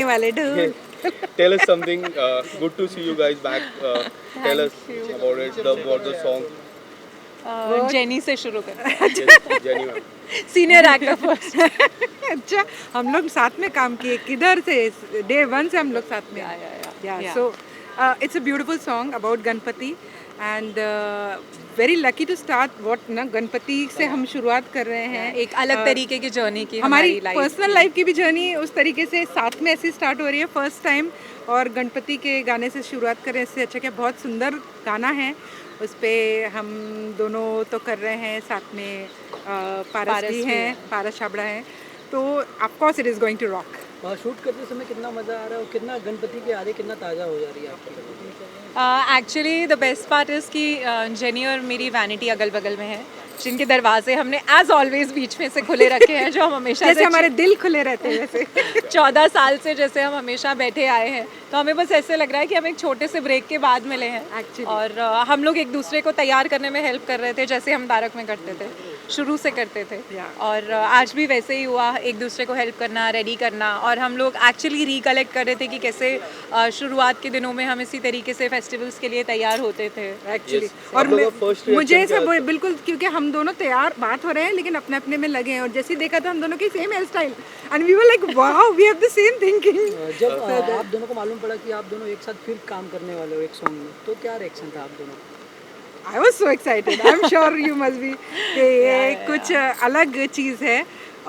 बजने वाले ढोल. Tell us something. Good to see you guys back. Tell us about it. About the song. Jenny से शुरू कर. Yes, Jenny ma'am. Senior actor first. अच्छा, हम लोग साथ में काम किए. किधर से? Day 1 से हम लोग साथ में. Yeah. So it's a beautiful song about Ganpati and very lucky to start what ना गणपति से हम शुरुआत कर रहे हैं. एक अलग तरीके की जर्नी की हमारी लाइफ. पर्सनल लाइफ की भी जर्नी उस तरीके से साथ में ऐसी स्टार्ट हो रही है फर्स्ट टाइम. और गणपति के गाने से शुरुआत करें इससे अच्छा क्या. बहुत सुंदर गाना है. उस पर हम दोनों तो कर रहे हैं साथ में. पारस भी हैं, पारस छाबड़ा हैं. तो of course it is going to rock. Shoot करते समय कितना मज़ा आ रहा है और कितना गणपति की यादें कितना ताज़ा हो जा रही है आपकी? Actually the best part is कि जेनी और मेरी वैनिटी अगल बगल में है, जिनके दरवाजे हमने एज ऑलवेज बीच में से खुले रखे हैं, जो हम हमेशा जैसे हमारे दिल खुले रहते हैं वैसे. 14 साल से जैसे हम हमेशा बैठे आए हैं. तो हमें बस ऐसे लग रहा है कि हम एक छोटे से ब्रेक के बाद मिले हैं. Actually. और हम लोग एक दूसरे को तैयार करने में हेल्प कर रहे थे, जैसे हम तारक में करते थे, शुरू से करते थे. और आज भी वैसे ही हुआ, एक दूसरे को हेल्प करना, रेडी करना. और हम लोग एक्चुअली रिकलेक्ट कर रहे थे कि कैसे शुरुआत के दिनों में हम इसी तरीके से फेस्टिवल्स के लिए तैयार होते थे एक्चुअली. Yes. और आप लोगों का first मुझे reaction ऐसा क्या था? बिल्कुल, क्योंकि हम दोनों तैयार बात हो रहे हैं लेकिन अपने अपने में लगे हैं. और जैसे ही देखा था हम दोनों की same hair style and we were like wow, we have the same thinking. जब आप दोनों को मालूम पड़ा कि आप दोनों एक साथ फिर काम करने वाले हो एक सॉन्ग में, तो क्या रिएक्शन था आप दोनों का? I was so excited. I'm sure you must be. कि ये कुछ अलग चीज़ है.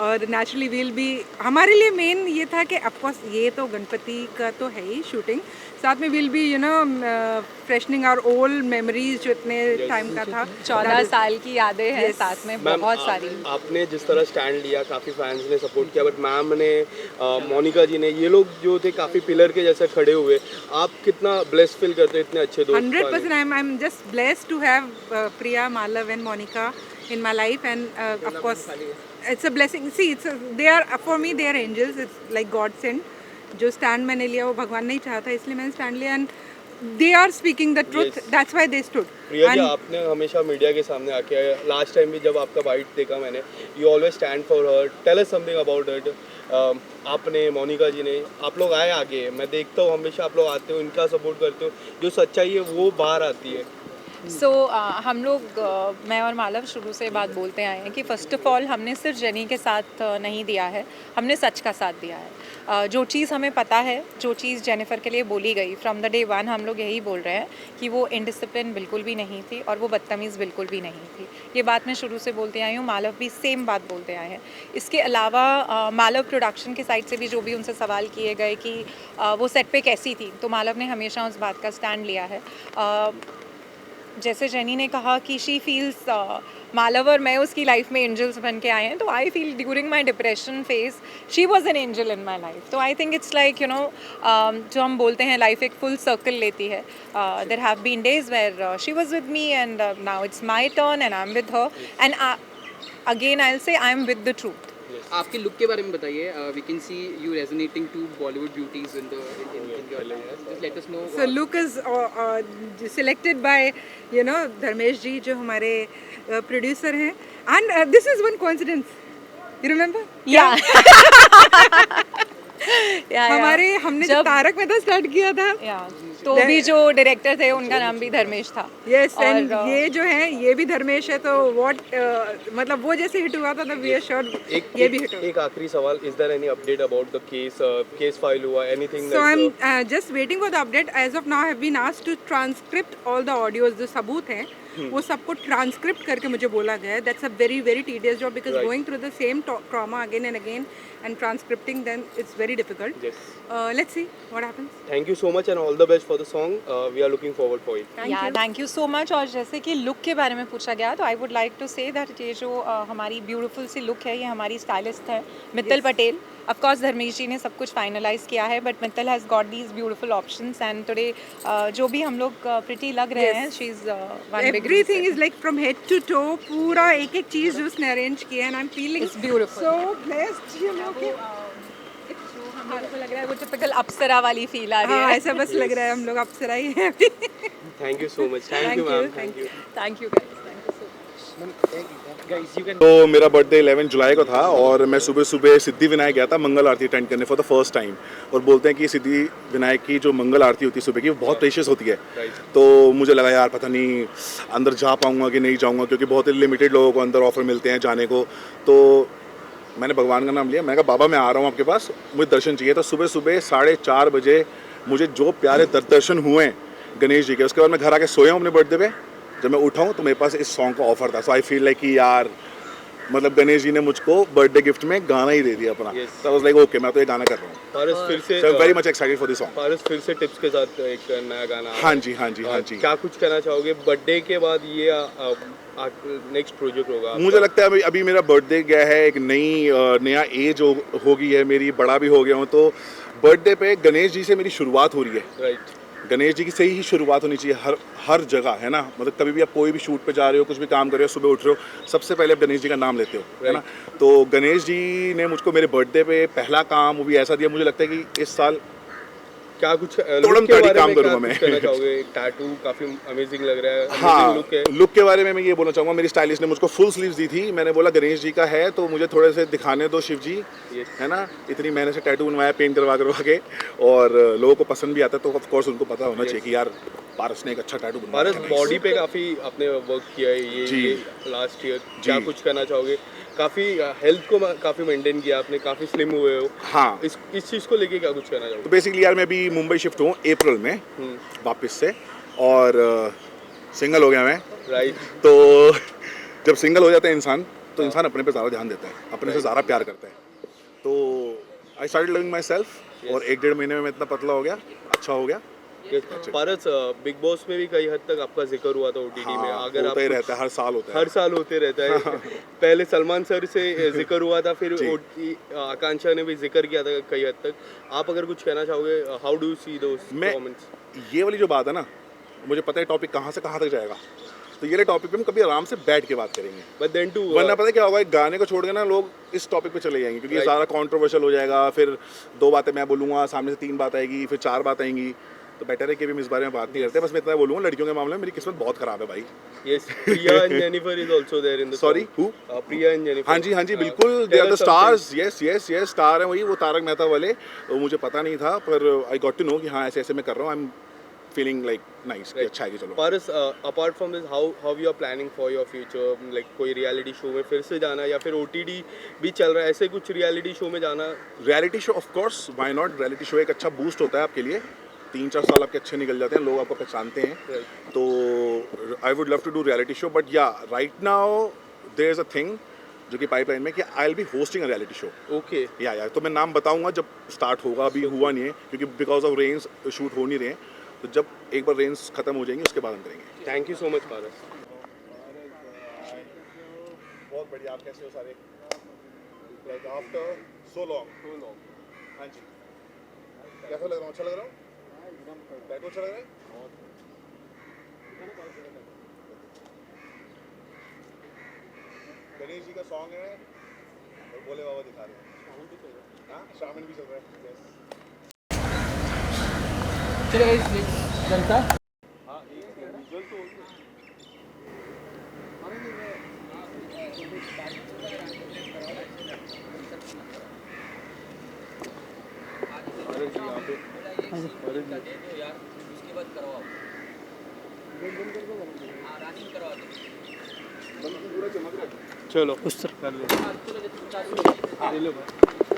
और नेचुरली वील भी हमारे लिए मेन ये था कि ऑफकोर्स ये तो गणपति का तो है ही शूटिंग. साथ में we'll be freshening our old memories जो इतने टाइम का था. 14 साल की यादें हैं साथ में, मैम, बहुत सारी. आपने जिस तरह स्टैंड लिया, काफ़ी फैंस ने सपोर्ट किया, बट मैम ने, मोनिका जी ने, ये लोग जो थे काफ़ी पिलर के जैसे खड़े हुए. आप कितना ब्लेस्ड फील करते हैं इतने अच्छे दोस्त? 100%. I'm just blessed to have Priya, Malav and Monica in my life, and of course it's a blessing. See, they are for me, they are angels. It's like God sent. जो stand मैंने लिया वो भगवान नहीं चाहता, इसलिए मैंने stand लिया. And they are speaking the truth. That's why they stood. Priya ji, आपने हमेशा मीडिया के सामने आके, लास्ट टाइम भी जब आपका बाइट देखा मैंने, you always stand for her. Tell us something about it. आपने, मोनिका जी ने, आप लोग आए आगे. मैं देखता हूँ हमेशा आप लोग आते हो, इनका सपोर्ट करते हो. जो सच्चाई है वो बाहर आती है. सो हम लोग मैं और मालव शुरू से बात बोलते आए हैं कि फ़र्स्ट ऑफ ऑल हमने सिर्फ जेनी के साथ नहीं दिया है, हमने सच का साथ दिया है. जो चीज़ हमें पता है, जो चीज़ जेनिफर के लिए बोली गई फ्रॉम द डे 1, हम लोग यही बोल रहे हैं कि वो इनडिसिप्लिन बिल्कुल भी नहीं थी और वो बदतमीज़ बिल्कुल भी नहीं थी. ये बात मैं शुरू से बोलते आई हूँ, मालव भी सेम बात बोलते आए हैं. इसके अलावा मालव प्रोडक्शन के साइड से भी जो भी उनसे सवाल किए गए कि वो सेट पे कैसी थी, तो मालव ने हमेशा उस बात का स्टैंड लिया है. जैसे जेनी ने कहा कि शी फील्स मालव और मैं उसकी लाइफ में एंजल्स बन के आए हैं, तो I feel during my depression phase she was an angel in my life. तो आई थिंक इट्स लाइक जो हम बोलते हैं लाइफ एक फुल सर्कल लेती है. There have been days where she was with me and now it's my turn and I am with her. And again I will say I am with the truth. आपके look के बारे में बताइए. We can see you resonating to Bollywood beauties in your life. Just let us know. So look is selected by Dharmesh ji जो हमारे producer हैं. And this is one coincidence. You remember? या हमने जब तारक में था स्टार्ट किया था. तो भी जो डायरेक्टर थे उनका नाम भी धर्मेश था. यस. एंड ये जो है ये भी धर्मेश है. तो व्हाट मतलब वो जैसे हिट हुआ था तो वी आर श्योर ये भी हिट होगा. एक आखिरी सवाल, is there any update about the case file हुआ, anything? So I'm just waiting for the update. As of now, I have been asked to transcript all the audios. जो सबूत हैं वो सबको ट्रांसक्रिप्ट करके मुझे बोला गया है. That's a very very tedious job because going through the same trauma again and again and transcripting then it's very difficult. Yes. Let's see what happens. Thank you so much and all the best for the song. We are looking forward for it. Thank you so much. और जैसे कि look के बारे में पूछा गया, तो I would like to say that ये जो हमारी ब्यूटीफुल सी लुक है, ये हमारी स्टाइलिस्ट है मित्तल पटेल. ऑफ कोर्स धर्मेश जी ने सब कुछ फाइनलाइज किया है, but Mittal has got these beautiful options. And today जो भी हम लोग प्रिटी लग रहे हैं, she is one big. Everything is like from head to toe. पूरा एक एक चीज़ जो उसने अरेंज किया है and I'm feeling It's beautiful. so blessed. You know. हम लोगों को लग रहा है वो टिपिकल अप्सरा वाली फील आ रही हाँ है. ऐसा बस लग रहा है हम लोग अप्सरा ही हैं अभी. Thank you so much. Thank you, ma'am. Thank you. Thank you guys. Thank you so much. तो मेरा बर्थडे 11 जुलाई को था और मैं सुबह सुबह सिद्धि विनायक गया था मंगल आरती अटेंड करने फॉर द फर्स्ट टाइम। और बोलते हैं कि सिद्धि विनायक की जो मंगल आरती होती है सुबह की वो बहुत प्रेशियस होती है। तो मुझे लगा यार पता नहीं अंदर जा पाऊंगा कि नहीं जाऊंगा, क्योंकि बहुत ही लिमिटेड लोगों को अंदर ऑफर मिलते हैं जाने को। तो मैंने भगवान का नाम लिया, मैंने कहा बाबा मैं आ रहा हूँ आपके पास, मुझे दर्शन चाहिए। तो सुबह सुबह 4:30 बजे मुझे जो प्यारे दर्शन हुए गणेश जी के, उसके बाद मैं घर आके सोया हूँ अपने बर्थडे पे। जब मैं उठाऊँ तो मेरे पास इस सॉन्ग का ऑफर था। सो आई फील लाइक कि यार मतलब गणेश जी ने मुझको बर्थडे गिफ्ट में गाना ही दे दिया अपना। तो आई वाज लाइक ओके मैं तो ये गाना कर रहा हूँ। पारस फिर से so I am very much excited for this song. Paras फिर से टिप्स के साथ एक नया गाना। हाँ जी हाँ जी हाँ जी। क्या कुछ कहना चाहोगे बर्थडे के बाद? ये नेक्स्ट प्रोजेक्ट होगा मुझे लगता है अभी मेरा बर्थडे गया है, एक नया एज हो गई है मेरी, बड़ा भी हो गया हूँ। तो बर्थडे पे गणेश जी से मेरी शुरुआत हो रही है। राइट। गणेश जी की से ही शुरुआत होनी चाहिए हर जगह, है ना। मतलब कभी भी आप कोई भी शूट पे जा रहे हो, कुछ भी काम कर रहे हो, सुबह उठ रहे हो, सबसे पहले आप गणेश जी का नाम लेते हो, है ना। तो गणेश जी ने मुझको मेरे बर्थडे पे पहला काम वो भी ऐसा दिया, मुझे लगता है कि इस साल क्या कुछ तोड़म तोड़ी काम करूंगा मैं। कहना चाहोगे? टैटू काफी अमेजिंग लग रहा है। हाँ, लुक है। लुक के बारे में मैं ये बोलना चाहूँगा, मेरी स्टाइलिस्ट ने मुझको फुल स्लीव्स दी थी। मैंने बोला गणेश जी का है तो मुझे थोड़े से दिखाने दो शिव जी, है ना। इतनी मेहनत से टैटू बनवाया पेंट करवा के, और लोगों को पसंद भी आता है। तो ऑफ कोर्स उनको पता होना चाहिए कि यार पारस ने एक अच्छा टैटू बनवाया। पारस बॉडी पे काफी आपने वर्क किया है ये लास्ट ईयर। क्या कुछ कहना चाहोगे? काफी हेल्थ को काफी मेंटेन किया आपने, काफी स्लिम हुए हो। हाँ, इस चीज को लेके क्या कुछ कहना चाहोगे? तो बेसिकली यार मैं अभी मुंबई शिफ्ट हूँ अप्रैल में वापस से, और सिंगल हो गया मैं। राइट। तो जब सिंगल हो जाता है इंसान तो इंसान अपने पे ज़्यादा ध्यान देता है, अपने से ज़्यादा प्यार करता है। तो I started loving my self, और 1-1.5 महीने में मैं इतना पतला हो गया, अच्छा हो गया। पारस बिग बॉस में भी कई हद तक आपका जिक्र हुआ था ओटीटी में। अगर होता ही रहता है, हर साल होता है। हर साल होते रहता है। पहले सलमान सर से जिक्र हुआ था, फिर आकांक्षा ने भी जिक्र किया था कई हद तक। आप अगर कुछ कहना चाहोगे, how do you see those comments? ये वाली जो बात है ना, मुझे पता है टॉपिक कहाँ से कहाँ तक जाएगा। तो ये टॉपिक पे हम कभी आराम से बैठ के बात करेंगे। बट देन टू वरना पता है क्या होगा, एक गाने को छोड़ के ना लोग इस टॉपिक पे चले जाएंगे, क्योंकि ये ज़्यादा कंट्रोवर्शियल हो जाएगा। फिर 2 बातें मैं बोलूँगा, सामने से 3 बात आएगी, फिर 4 बात आएंगी। तो बेटर है कि हम इस बारे में बात नहीं करते। बस मैं इतना बोलूँगा, लड़कियों के मामले में मेरी किस्मत बहुत खराब है भाई। Yes, Priya and Jennifer is also there in the sorry who? Priya and Jennifer. हाँ जी बिल्कुल, they are the stars. Yes star है वही, वो तारक मेहता वाले। तो मुझे पता नहीं था, पर आई गॉट टू नो कि हाँ ऐसे ऐसे मैं कर रहा हूँ। I am feeling like nice कि अच्छा है कि चलो। Paras apart from this how you are planning for your future? Like कोई रियलिटी शो में फिर से जाना, या फिर ओटीटी भी चल रहा है, ऐसे कुछ रियलिटी शो में जाना? Reality show off course, why not. Reality show एक अच्छा बूस्ट होता है आपके लिए। 3-4 साल आपके अच्छे निकल जाते हैं, लोग आपको पहचानते हैं। तो I would love to do reality show, but या right now there is a thing जो कि पाइपलाइन में, कि I will be hosting a reality show. Okay. या तो मैं नाम बताऊंगा जब स्टार्ट होगा, अभी हुआ नहीं है क्योंकि बिकॉज ऑफ रेंस शूट हो नहीं रहे हैं। तो जब एक बार रेंस खत्म हो जाएंगे उसके बाद हम करेंगे। थैंक यू सो मच पारस। बहुत बढ़िया, आप कैसे हो सारे? Like after so long. हाँ जी, कैसा लग रहा हूँ? अच्छा लग रहा हूँ? टैटू अच्छा लग रहा है? गणेश जी का सॉन्ग है और भोले बाबा दिखा रहे हैं। हाँ, श्रावण भी चल रहा है। यस। चलिए गाइस, जनता चलो उस तरफ कर लो। ले लो भाई।